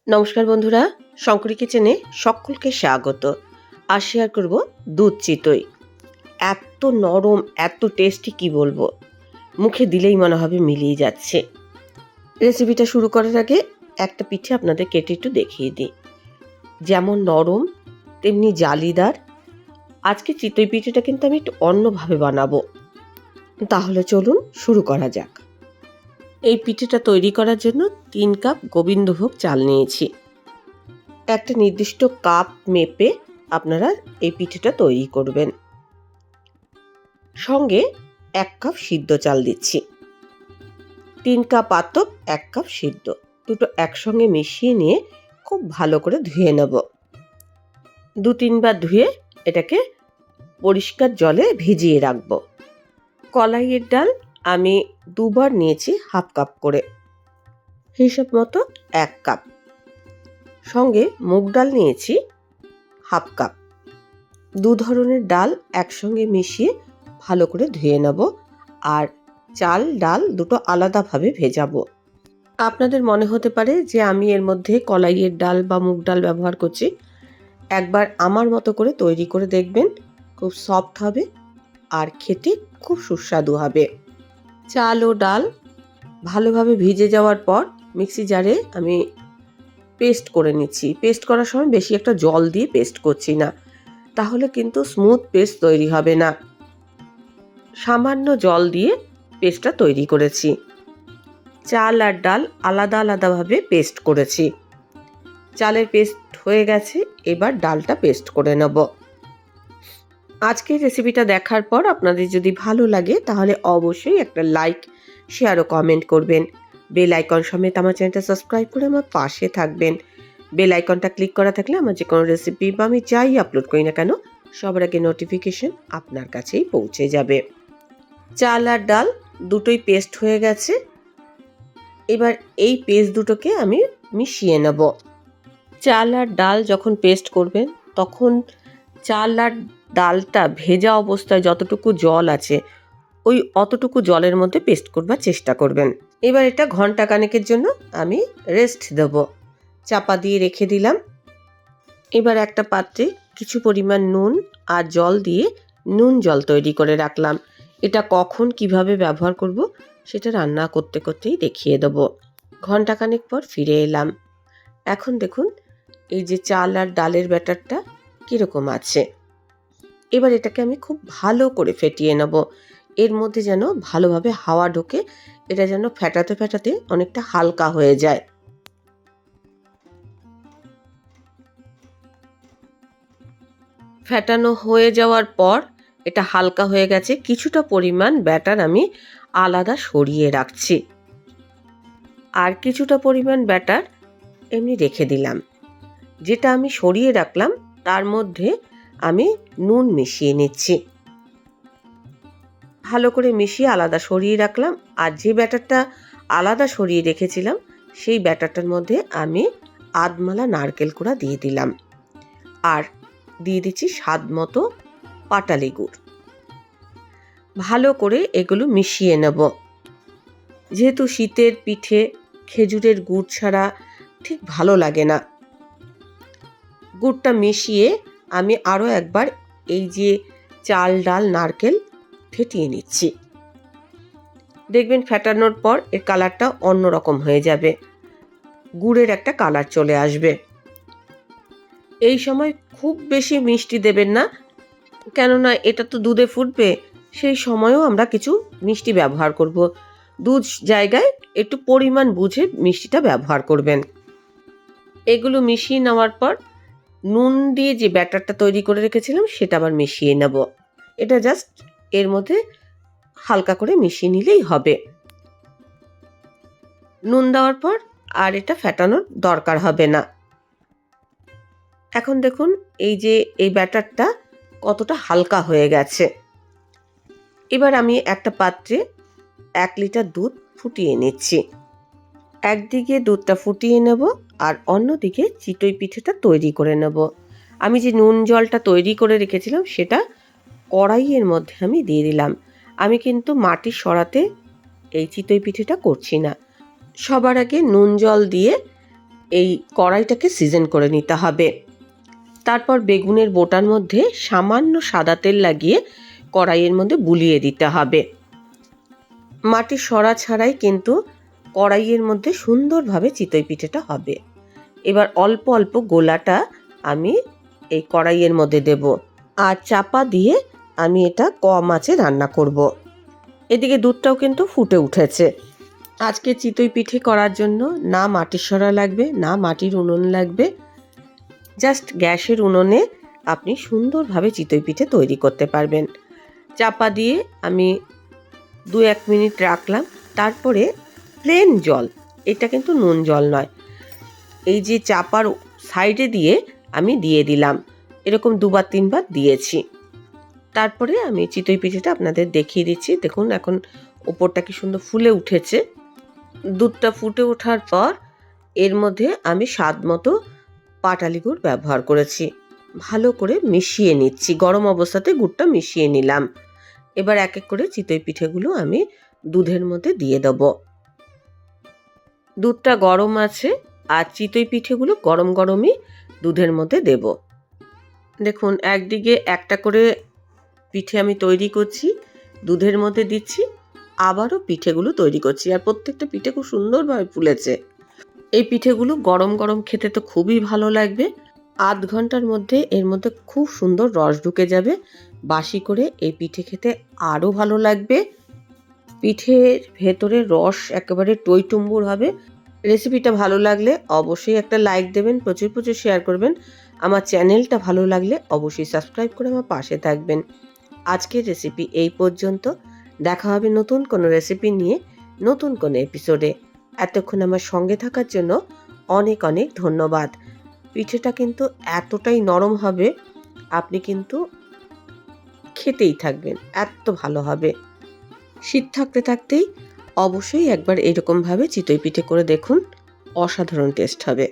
নমস্কার বন্ধুরা, শঙ্করী কিচেনে সকলকে স্বাগত। আর শেয়ার করব দুধ চিতই। এত নরম, এত টেস্টি কি বলবো, মুখে দিলেই মনে হবে মিলিয়ে যাচ্ছে। রেসিপিটা শুরু করার আগে একটা পিঠে আপনাদের কেটে একটু দেখিয়ে দিই। যেমন নরম তেমনি জালিদার। আজকে চিতই পিঠেটা কিন্তু আমি একটু অন্যভাবে বানাবো। তাহলে চলুন শুরু করা যাক। এই পিঠেটা তৈরি করার জন্য 3 কাপ গোবিন্দভোগ চাল নিয়েছি। একটা নির্দিষ্ট কাপ মেপে আপনারা এই পিঠেটা তৈরি করবেন। সঙ্গে 1 কাপ সিদ্ধ চাল দিচ্ছি। 3 কাপ আতপ, 1 কাপ সিদ্ধ, দুটো একসঙ্গে মিশিয়ে নিয়ে খুব ভালো করে ধুয়ে নেব। 2-3 বার ধুয়ে এটাকে পরিষ্কার জলে ভিজিয়ে রাখব। কলাইয়ের ডাল আমি 2 বার নিয়েছি, হাফ কাপ করে, হিসাব মতো 1 কাপ। সঙ্গে মুগ ডাল নিয়েছি হাফ কাপ। 2 ধরনের ডাল একসঙ্গে মিশিয়ে ভালো করে ধুয়ে নেব। আর চাল ডাল দুটো আলাদাভাবে ভেজাবো। আপনাদের মনে হতে পারে যে আমি এর মধ্যে কলাইয়ের ডাল বা মুগ ডাল ব্যবহার করছি। একবার আমার মতো করে তৈরি করে দেখবেন, খুব সফট হবে আর খেতে খুব সুস্বাদু হবে। চাল ও ডাল ভালোভাবে ভিজে যাওয়ার পর মিক্সি জারে আমি পেস্ট করে নিচ্ছি। পেস্ট করার সময় বেশি একটা জল দিয়ে পেস্ট করছি না, তাহলে কিন্তু স্মুথ পেস্ট তৈরি হবে না। সামান্য জল দিয়ে পেস্টটা তৈরি করেছি। চাল আর ডাল আলাদা আলাদাভাবে পেস্ট করেছি। চালের পেস্ট হয়ে গেছে, এবার ডালটা পেস্ট করে নেব। আজকের রেসিপিটা দেখার পর আপনাদের যদি ভালো লাগে তাহলে অবশ্যই একটা লাইক, শেয়ার ও কমেন্ট করবেন। বেল আইকন সমেত আমার চ্যানেলটা সাবস্ক্রাইব করে আমার পাশে থাকবেন। বেল আইকনটা ক্লিক করা থাকলে আমার যে কোনো রেসিপি বা আমি যাই আপলোড করি না কেন সবার আগে নোটিফিকেশন আপনার কাছেই পৌঁছে যাবে। চাল আর ডাল দুটোই পেস্ট হয়ে গেছে। এবার এই পেস্ট দুটোকে আমি মিশিয়ে নেব। চাল আর ডাল যখন পেস্ট করবেন তখন চাল আর ডালটা ভেজা অবস্থায় যতটুকু জল আছে ওই অতটুকু জলের মধ্যে পেস্ট করবার চেষ্টা করবেন। এবার এটা ঘন্টা খানেকের জন্য আমি রেস্ট দেব। চাপা দিয়ে রেখে দিলাম। এবার একটা পাত্রে কিছু পরিমাণ নুন আর জল দিয়ে নুন জল তৈরি করে রাখলাম। এটা কখন কিভাবে ব্যবহার করব সেটা রান্না করতে করতেই দেখিয়ে দেব। ঘন্টাখানেক পর ফিরে এলাম। এখন দেখুন এই যে চাল আর ডালের ব্যাটারটা কীরকম আছে। এবার এটাকে আমি খুব ভালো করে ফেটিয়ে নেব। এর মধ্যে যেন ভালোভাবে হাওয়া ঢোকে, এটা যেন ফেটাতে ফেটাতে অনেকটা হালকা হয়ে যায়। ফেটানো হয়ে যাওয়ার পর এটা হালকা হয়ে গেছে। কিছুটা পরিমাণ ব্যাটার আমি আলাদা সরিয়ে রাখছি, আর কিছুটা পরিমাণ ব্যাটার এমনি রেখে দিলাম। যেটা আমি সরিয়ে রাখলাম তার মধ্যে আমি নুন মিশিয়ে নিচ্ছি। ভালো করে মিশিয়ে আলাদা সরিয়ে রাখলাম। আর যে ব্যাটারটা আলাদা সরিয়ে রেখেছিলাম সেই ব্যাটারটার মধ্যে আমি আধমালা নারকেল কোড়া দিয়ে দিলাম। আর দিয়ে দিচ্ছি স্বাদ মতো পাটালি গুড়। ভালো করে এগুলো মিশিয়ে নেব। যেহেতু শীতের পিঠে খেজুরের গুড় ছাড়া ঠিক ভালো লাগে না। গুড়টা মিশিয়ে আমি আরও একবার এই যে চাল ডাল নারকেল ফেটিয়ে নিচ্ছি। দেখবেন ফেটানোর পর এর কালারটা অন্যরকম হয়ে যাবে, গুড়ের একটা কালার চলে আসবে। এই সময় খুব বেশি মিষ্টি দেবেন না, কেননা এটা তো দুধে ফুটবে, সেই সময়ও আমরা কিছু মিষ্টি ব্যবহার করব। দুধ জায়গায় একটু পরিমাণ বুঝে মিষ্টিটা ব্যবহার করবেন। এগুলো মিশিয়ে নেওয়ার পর নুন দিয়ে যে ব্যাটারটা তৈরি করে রেখেছিলাম সেটা আবার মিশিয়ে নেব। এটা জাস্ট এর মধ্যে হালকা করে মিশিয়ে নিলেই হবে। নুন দেওয়ার পর আর এটা ফেটানোর দরকার হবে না। এখন দেখুন এই যে এই ব্যাটারটা কতটা হালকা হয়ে গেছে। এবার আমি একটা পাত্রে 1 লিটার দুধ ফুটিয়ে নিচ্ছি। একদিকে দুধটা ফুটিয়ে নেব আর অন্যদিকে চিতই পিঠেটা তৈরি করে নেব। আমি যে নুন জলটা তৈরি করে রেখেছিলাম সেটা কড়াইয়ের মধ্যে আমি দিয়ে দিলাম। আমি কিন্তু মাটির সরাতে এই চিতই পিঠেটা করছি না। সবার আগে নুন জল দিয়ে এই কড়াইটাকে সিজন করে নিতে হবে। তারপর বেগুনের বোটার মধ্যে সামান্য সাদা তেল লাগিয়ে কড়াইয়ের মধ্যে বুলিয়ে দিতে হবে। মাটির সরা ছাড়াই কিন্তু কড়াইয়ের মধ্যে সুন্দরভাবে চিতই পিঠেটা হবে। এবার অল্প অল্প গোলাটা আমি এই কড়াইয়ের মধ্যে দেব, আর চাপা দিয়ে আমি এটা কম আঁচে রান্না করব। এদিকে দুধটাও কিন্তু ফুটে উঠেছে। আজকে চিতই পিঠে করার জন্য না মাটির সরা লাগবে, না মাটির উনুন লাগবে। জাস্ট গ্যাসের উনুনে আপনি সুন্দরভাবে চিতই পিঠে তৈরি করতে পারবেন। চাপা দিয়ে আমি 2-1 মিনিট রাখলাম। তারপরে প্লেন জল, এটা কিন্তু নুন জল নয়, এই যে চাপার সাইডে দিয়ে আমি দিয়ে দিলাম। এরকম 2-3 বার দিয়েছি। তারপরে আমি চিতই পিঠেটা আপনাদের দেখিয়ে দিচ্ছি। দেখুন এখন ওপরটা কি সুন্দর ফুলে উঠেছে। দুধটা ফুটে ওঠার পর এর মধ্যে আমি স্বাদ মতো পাটালি গুড় ব্যবহার করেছি। ভালো করে মিশিয়ে নিচ্ছি, গরম অবস্থাতে গুড়টা মিশিয়ে নিলাম। এবার এক এক করে চিতই পিঠেগুলো আমি দুধের মধ্যে দিয়ে দেব। দুধটা গরম আছে আর চিতই পিঠেগুলো গরম গরমই দুধের মধ্যে দেব। দেখুন একদিকে একটা করে পিঠে আমি তৈরি করছি, দুধের মধ্যে দিচ্ছি, আবারও পিঠেগুলো তৈরি করছি, আর প্রত্যেকটা পিঠে খুব সুন্দরভাবে ফুলেছে। এই পিঠেগুলো গরম গরম খেতে তো খুবই ভালো লাগবে। আধ ঘন্টার মধ্যে এর মধ্যে খুব সুন্দর রস ঢুকে যাবে। বাসি করে এই পিঠে খেতে আরও ভালো লাগবে। পিঠের ভেতরে রস একেবারে টইটুম্বুর হবে। রেসিপিটা ভালো লাগলে অবশ্যই একটা লাইক দেবেন, প্রচুর প্রচুর শেয়ার করবেন। আমার চ্যানেলটা ভালো লাগলে অবশ্যই সাবস্ক্রাইব করে আমার পাশে থাকবেন। আজকের রেসিপি এই পর্যন্ত। দেখা হবে নতুন কোনো রেসিপি নিয়ে, নতুন কোনো এপিসোডে। এতক্ষণ আমার সঙ্গে থাকার জন্য অনেক অনেক ধন্যবাদ। পিঠেটা কিন্তু এতটাই নরম হবে, আপনি কিন্তু খেতেই থাকবেন, এত ভালো হবে। শীত থাকতে থাকতেই অবশ্যই একবার এরকমভাবে চিতই পিঠে করে দেখুন, অসাধারণ টেস্ট হবে।